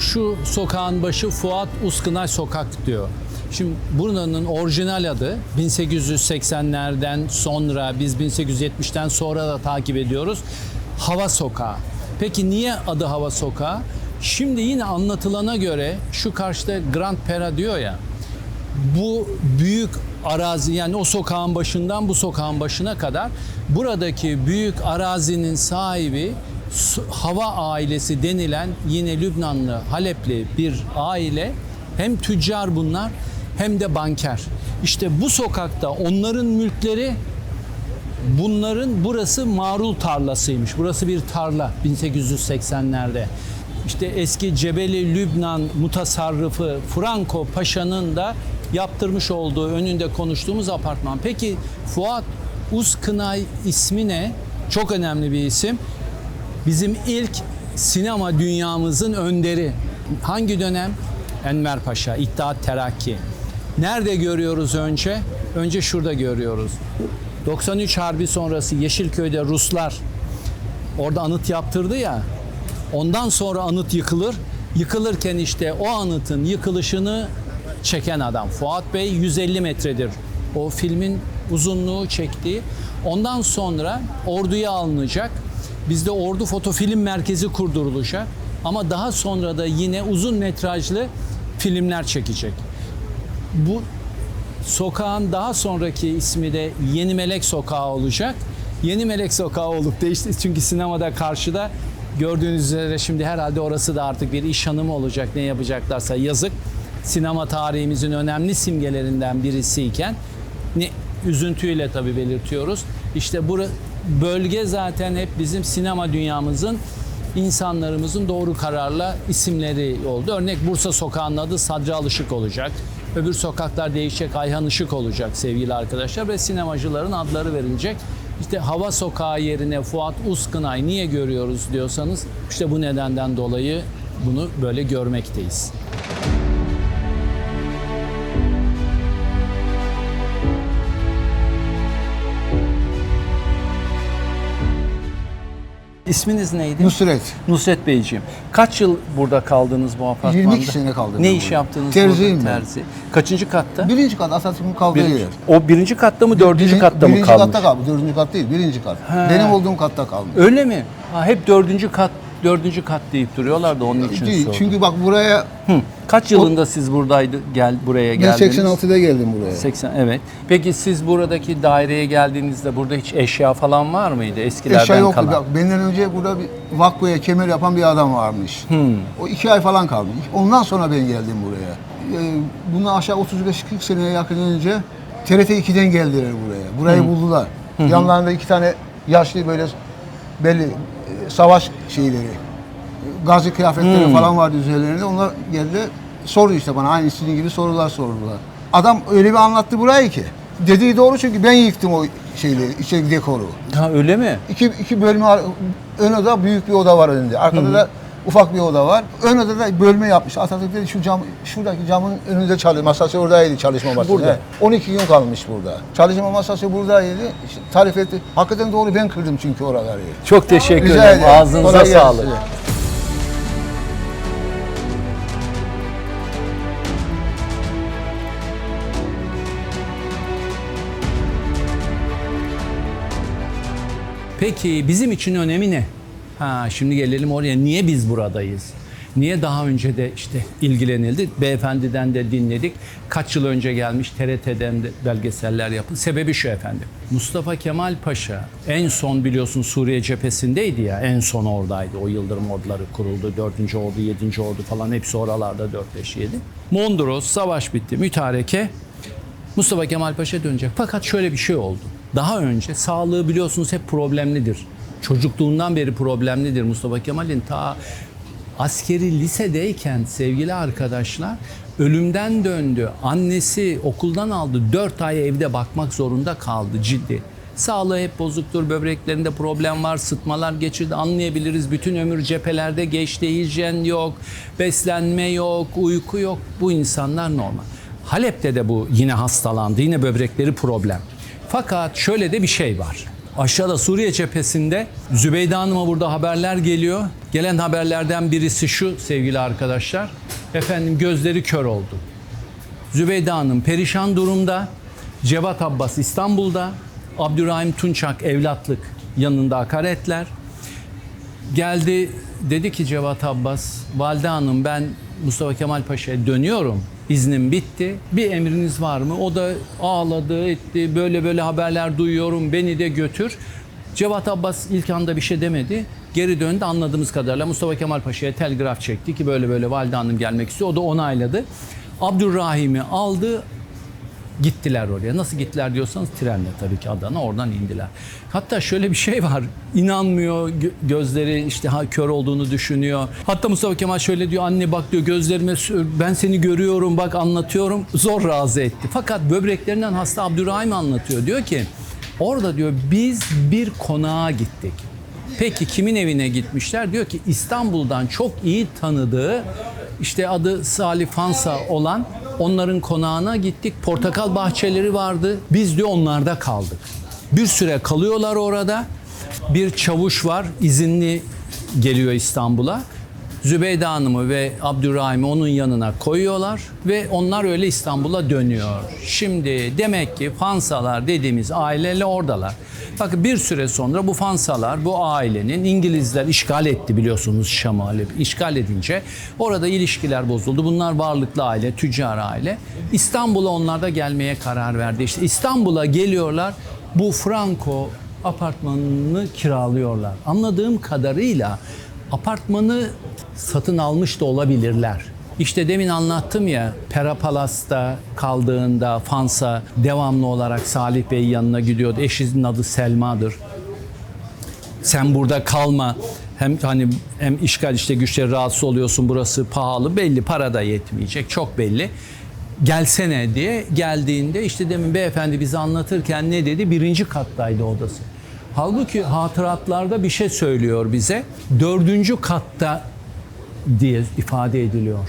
şu sokağın başı Fuat Uskınay Sokak diyor. Şimdi buranın orijinal adı 1880'lerden sonra, biz 1870'ten sonra da takip ediyoruz, Hava Sokağı. Peki niye adı Hava Sokağı? Şimdi yine anlatılana göre şu karşıda Grand Pera diyor ya, bu büyük arazi, yani o sokağın başından bu sokağın başına kadar buradaki büyük arazinin sahibi Hava ailesi denilen yine Lübnanlı, Halepli bir aile. Hem tüccar bunlar hem de banker. İşte bu sokakta onların mülkleri, bunların burası marul tarlasıymış. Burası bir tarla 1880'lerde. İşte eski Cebeli Lübnan mutasarrıfı Franco Paşa'nın da yaptırmış olduğu, önünde konuştuğumuz apartman. Peki Fuat Uskınay ismi ne? Çok önemli bir isim. Bizim ilk sinema dünyamızın önderi. Hangi dönem? Enver Paşa, İttihat Terakki. Nerede görüyoruz önce? Önce şurada görüyoruz. 93 Harbi sonrası Yeşilköy'de Ruslar orada anıt yaptırdı ya. Ondan sonra anıt yıkılır. Yıkılırken işte o anıtın yıkılışını çeken adam Fuat Bey 150 metredir. O filmin uzunluğu çektiği. Ondan sonra orduya alınacak. Bizde Ordu Fotofilm Merkezi kurdurulacak. Ama daha sonra da yine uzun metrajlı filmler çekecek. Bu sokağın daha sonraki ismi de Yeni Melek Sokağı olacak. Yeni Melek Sokağı olup değişti çünkü sinemada karşıda gördüğünüz üzere şimdi herhalde orası da artık bir iş hanımı olacak, ne yapacaklarsa yazık. Sinema tarihimizin önemli simgelerinden birisiyken ne üzüntüyle tabii belirtiyoruz. İşte bu bölge zaten hep bizim sinema dünyamızın, insanlarımızın doğru kararla isimleri oldu. Örnek Bursa Sokağı'nın adı Sadri Alışık olacak. Öbür sokaklar değişecek, Ayhan Işık olacak sevgili arkadaşlar ve sinemacıların adları verilecek. İşte Hava Sokağı yerine Fuat Uskınay niye görüyoruz diyorsanız işte bu nedenden dolayı bunu böyle görmekteyiz. İsminiz neydi? Nusret. Nusret Beyciğim. Kaç yıl burada kaldınız bu apartmanda? 22 sene kaldım. Ne iş yaptınız? Terziyim ben. Terzi. Kaçıncı katta? Birinci kat Atatürk'ün kaldığı yer. O birinci katta mı, dördüncü katta mı birinci kalmış? Birinci katta kalmış. Dördüncü kat değil, birinci kat. He. Benim olduğum katta kalmış. Öyle mi? Ha, hep dördüncü kat deyip duruyorlar da onun için Değil, sordum. çünkü bak buraya... Hı. Kaç yılında siz buraya Ben geldiniz? 86'da geldim buraya. 80, evet. Peki siz buradaki daireye geldiğinizde burada hiç eşya falan var mıydı eskilerden Eşya yoktu. kalan? Bak, benden önce burada bir vakfıya kemer yapan bir adam varmış. O 2 ay falan kaldı. Ondan sonra ben geldim buraya. Bundan aşağı 35-40 seneye yakın önce TRT 2'den geldiler buraya. Burayı buldular. Yanlarında 2 tane yaşlı böyle belli savaş şeyleri, gazi kıyafetleri falan vardı üzerlerinde. Onlar geldi, sordu işte bana, aynı sizin gibi sorular sordular. Adam öyle bir anlattı burayı ki. Dediği doğru çünkü ben yıktım o şeyleri, içeri dekoru. Ha, öyle mi? İki bölme, ön oda büyük bir oda var önünde. Arkada da ufak bir oda var. Ön odada bölme yapmış. Atatürk dedi şuradaki camın önünde çalışma masası oradaydı, çalışma masası. Burada. 12 gün kalmış burada. Çalışma masası buradaydı. İşte tarif etti. Hakikaten doğru, ben kırdım çünkü oraları. Çok teşekkür Rica ederim. ederim. Ağzınıza Kolay gelsin. sağlık. Peki bizim için önemi ne? Şimdi gelelim oraya. Niye biz buradayız? Niye daha önce de işte ilgilenildi? Beyefendiden de dinledik. Kaç yıl önce gelmiş, TRT'den de belgeseller yapıldı. Sebebi şu efendim. Mustafa Kemal Paşa en son biliyorsun Suriye cephesindeydi ya. En son oradaydı. O Yıldırım orduları kuruldu. 4. ordu, 7. ordu falan hepsi oralarda 4-5-7. Mondros, savaş bitti. Mütareke. Mustafa Kemal Paşa dönecek. Fakat şöyle bir şey oldu. Daha önce sağlığı biliyorsunuz hep problemlidir. Çocukluğundan beri problemlidir Mustafa Kemal'in. Ta askeri lisedeyken sevgili arkadaşlar ölümden döndü. Annesi okuldan aldı. 4 ay evde bakmak zorunda kaldı, ciddi. Sağlığı hep bozuktur. Böbreklerinde problem var. Sıtmalar geçirdi. Anlayabiliriz. Bütün ömür cephelerde geçti. Hijyen yok. Beslenme yok. Uyku yok. Bu insanlar normal. Halep'te de bu yine hastalandı. Yine böbrekleri problem. Fakat şöyle de bir şey var. Aşağıda Suriye cephesinde Zübeyde Hanım'a burada haberler geliyor. Gelen haberlerden birisi şu sevgili arkadaşlar. Efendim gözleri kör oldu. Zübeyde Hanım perişan durumda. Cevat Abbas İstanbul'da. Abdurrahim Tunçak evlatlık yanında akaretler. Geldi dedi ki Cevat Abbas, Valide Hanım ben Mustafa Kemal Paşa'ya dönüyorum. İznim bitti. Bir emriniz var mı? O da ağladı, etti. Böyle böyle haberler duyuyorum. Beni de götür. Cevat Abbas ilk anda bir şey demedi. Geri döndü anladığımız kadarıyla. Mustafa Kemal Paşa'ya telgraf çekti ki böyle böyle Valide Hanım gelmek istiyor. O da onayladı. Abdurrahim'i aldı. Gittiler oraya. Nasıl gittiler diyorsanız trenle tabii ki Adana, oradan indiler. Hatta şöyle bir şey var. İnanmıyor, gözleri işte kör olduğunu düşünüyor. Hatta Mustafa Kemal şöyle diyor, anne bak diyor gözlerime ben seni görüyorum bak anlatıyorum. Zor razı etti. Fakat böbreklerinden hasta Abdurrahim anlatıyor. Diyor ki orada diyor biz bir konağa gittik. Peki kimin evine gitmişler? Diyor ki İstanbul'dan çok iyi tanıdığı işte adı Salih Fansa olan onların konağına gittik. Portakal bahçeleri vardı. Biz diyor onlarda kaldık. Bir süre kalıyorlar orada. Bir çavuş var, izinli geliyor İstanbul'a. Zübeyde Hanım'ı ve Abdurrahim'i onun yanına koyuyorlar ve onlar öyle İstanbul'a dönüyor. Şimdi demek ki Fansalar dediğimiz aileyle oradalar. Bakın bir süre sonra bu Fansalar, bu ailenin İngilizler işgal etti biliyorsunuz Şam'ı. İşgal edince orada ilişkiler bozuldu. Bunlar varlıklı aile, tüccar aile. İstanbul'a onlar da gelmeye karar verdi. İşte İstanbul'a geliyorlar. Bu Franco apartmanını kiralıyorlar. Anladığım kadarıyla apartmanı satın almış da olabilirler. İşte demin anlattım ya, Pera Palas'ta kaldığında Fansa devamlı olarak Salih Bey'in yanına gidiyordu. Eşinin adı Selma'dır. Sen burada kalma. Hem işgal işte güçleri rahatsız oluyorsun, burası pahalı, belli, para da yetmeyecek, çok belli. Gelsene diye geldiğinde işte demin beyefendi bize anlatırken ne dedi? 1. kattaydı odası. Halbuki hatıratlarda bir şey söylüyor bize. 4. katta diye ifade ediliyor.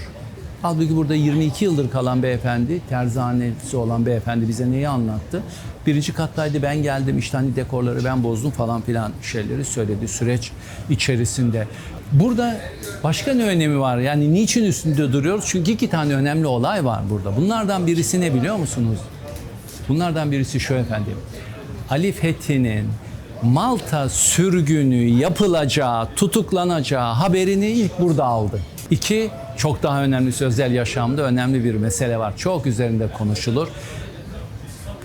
Halbuki burada 22 yıldır kalan beyefendi, terzanesi olan beyefendi bize neyi anlattı? 1. kattaydı, ben geldim işte hani dekorları ben bozdum falan filan şeyleri söyledi süreç içerisinde. Burada başka ne önemi var? Yani niçin üstünde duruyoruz? Çünkü 2 tane önemli olay var burada. Bunlardan birisi ne biliyor musunuz? Bunlardan birisi şu efendim. Ali Fethi'nin Malta sürgünü yapılacağı, tutuklanacağı haberini ilk burada aldı. 2, çok daha önemlisi özel yaşamda önemli bir mesele var. Çok üzerinde konuşulur.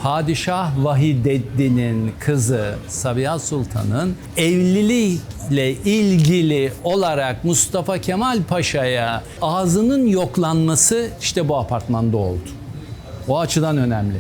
Padişah Vahidettin'in kızı Sabiha Sultan'ın evliliğiyle ilgili olarak Mustafa Kemal Paşa'ya ağzının yoklanması işte bu apartmanda oldu. O açıdan önemli.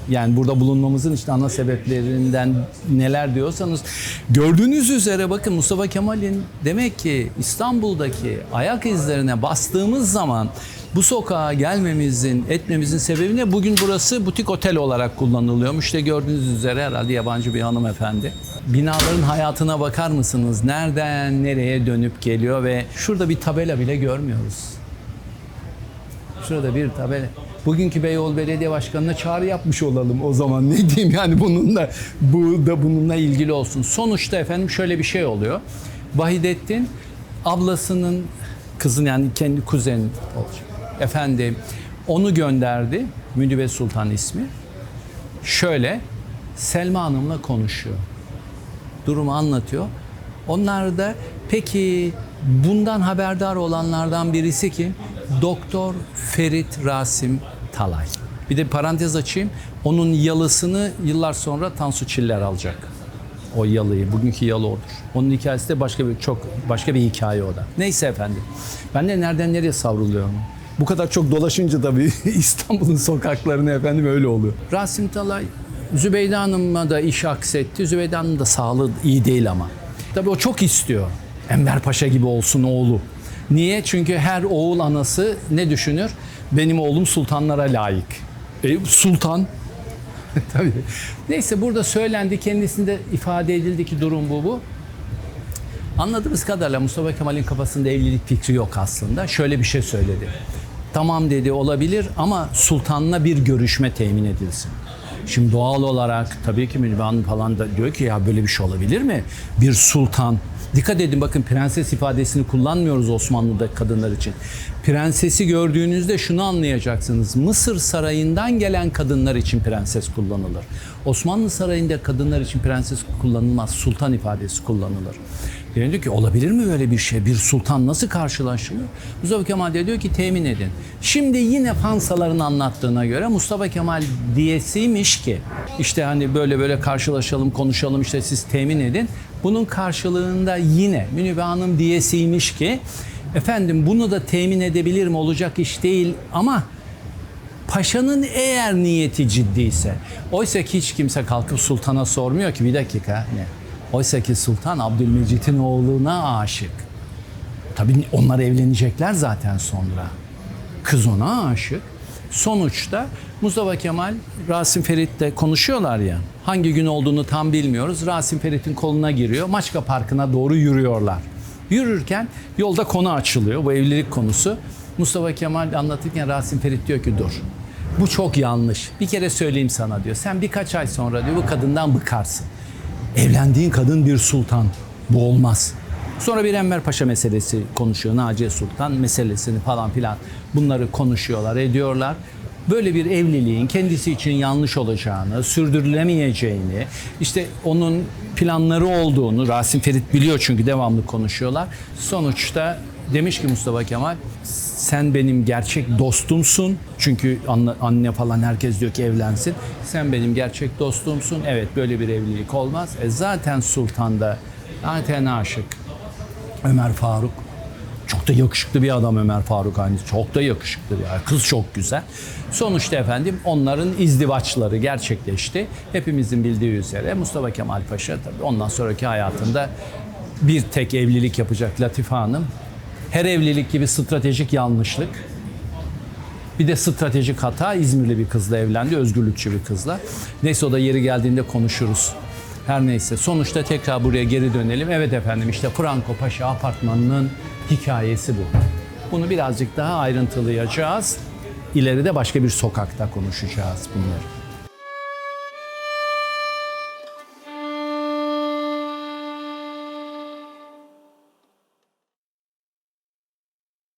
Yani burada bulunmamızın işte ana sebeplerinden neler diyorsanız gördüğünüz üzere bakın Mustafa Kemal'in demek ki İstanbul'daki ayak izlerine bastığımız zaman bu sokağa gelmemizin, etmemizin sebebi ne? Bugün burası butik otel olarak kullanılıyormuş. İşte gördüğünüz üzere herhalde yabancı bir hanımefendi. Binaların hayatına bakar mısınız? Nereden nereye dönüp geliyor ve şurada bir tabela bile görmüyoruz. Şurada bir tabela. Bugünkü Beyoğlu Belediye Başkanı'na çağrı yapmış olalım o zaman. Ne diyeyim yani bu da bununla ilgili olsun. Sonuçta efendim şöyle bir şey oluyor. Vahidettin ablasının kızın yani kendi kuzeni olacak. Efendim onu gönderdi. Münibe Sultan ismi. Şöyle Selma Hanım'la konuşuyor. Durumu anlatıyor. Onlar da peki bundan haberdar olanlardan birisi kim? Doktor Ferit Rasim Talay. Bir de parantez açayım. Onun yalısını yıllar sonra Tansu Çiller alacak. O yalıyı. Bugünkü yalı odur. Onun hikayesi de başka bir hikaye o da. Neyse efendim. Ben de nereden nereye savruluyorum. Bu kadar çok dolaşınca tabii İstanbul'un sokaklarına efendim öyle oluyor. Rasim Talay Zübeyde Hanım'a da iş aksetti. Zübeyde Hanım da sağlığı iyi değil ama. Tabii o çok istiyor. Enver Paşa gibi olsun oğlu. Niye? Çünkü her oğul anası ne düşünür? Benim oğlum sultanlara layık. Sultan. Tabii. Neyse burada söylendi, kendisinde ifade edildi ki durum bu. Anladığımız kadarıyla Mustafa Kemal'in kafasında evlilik fikri yok aslında. Şöyle bir şey söyledi. Tamam dedi olabilir ama sultanla bir görüşme temin edilsin. Şimdi doğal olarak tabii ki Münir Hanım falan da diyor ki ya böyle bir şey olabilir mi? Bir sultan. Dikkat edin bakın prenses ifadesini kullanmıyoruz Osmanlı'da kadınlar için. Prensesi gördüğünüzde şunu anlayacaksınız. Mısır sarayından gelen kadınlar için prenses kullanılır. Osmanlı sarayında kadınlar için prenses kullanılmaz. Sultan ifadesi kullanılır. Yani diyor ki olabilir mi böyle bir şey? Bir sultan nasıl karşılaşılır? Mustafa Kemal de diyor ki temin edin. Şimdi yine Fansaların anlattığına göre Mustafa Kemal diyesiymiş ki işte hani böyle karşılaşalım konuşalım işte siz temin edin. Bunun karşılığında yine Münir Hanım diyesiymiş ki efendim bunu da temin edebilir mi olacak iş değil ama paşanın eğer niyeti ciddiyse. Oysa ki hiç kimse kalkıp sultana sormuyor ki bir dakika ne? Oysa ki sultan Abdülmecit'in oğluna aşık. Tabii onlar evlenecekler zaten sonra. Kız ona aşık. Sonuçta Mustafa Kemal, Rasim Ferit'le konuşuyorlar ya. Hangi gün olduğunu tam bilmiyoruz. Rasim Ferit'in koluna giriyor. Maçka Parkı'na doğru yürüyorlar. Yürürken yolda konu açılıyor. Bu evlilik konusu. Mustafa Kemal anlatırken Rasim Ferit diyor ki dur. Bu çok yanlış. Bir kere söyleyeyim sana diyor. Sen birkaç ay sonra diyor bu kadından bıkarsın. Evlendiğin kadın bir sultan. Bu olmaz. Sonra bir Enver Paşa meselesi konuşuyor. Naciye Sultan meselesini falan filan. Bunları konuşuyorlar, ediyorlar. Böyle bir evliliğin kendisi için yanlış olacağını, sürdürülemeyeceğini, işte onun planları olduğunu Rasim Ferit biliyor çünkü devamlı konuşuyorlar. Sonuçta demiş ki Mustafa Kemal sen benim gerçek dostumsun. Çünkü anne falan herkes diyor ki evlensin. Sen benim gerçek dostumsun. Evet böyle bir evlilik olmaz. Zaten sultan da zaten aşık. Ömer Faruk. Çok da yakışıklı bir adam Ömer Faruk aynı. Çok da yakışıklı bir adam. Kız çok güzel. Sonuçta efendim onların izdivaçları gerçekleşti. Hepimizin bildiği üzere Mustafa Kemal Paşa tabii ondan sonraki hayatında bir tek evlilik yapacak Latife Hanım. Her evlilik gibi stratejik yanlışlık. Bir de stratejik hata İzmirli bir kızla evlendi. Özgürlükçü bir kızla. Neyse o da yeri geldiğinde konuşuruz. Her neyse sonuçta tekrar buraya geri dönelim. Evet efendim işte Franco Paşa Apartmanı'nın hikayesi bu. Bunu birazcık daha ayrıntılayacağız. İleride başka bir sokakta konuşacağız bunları.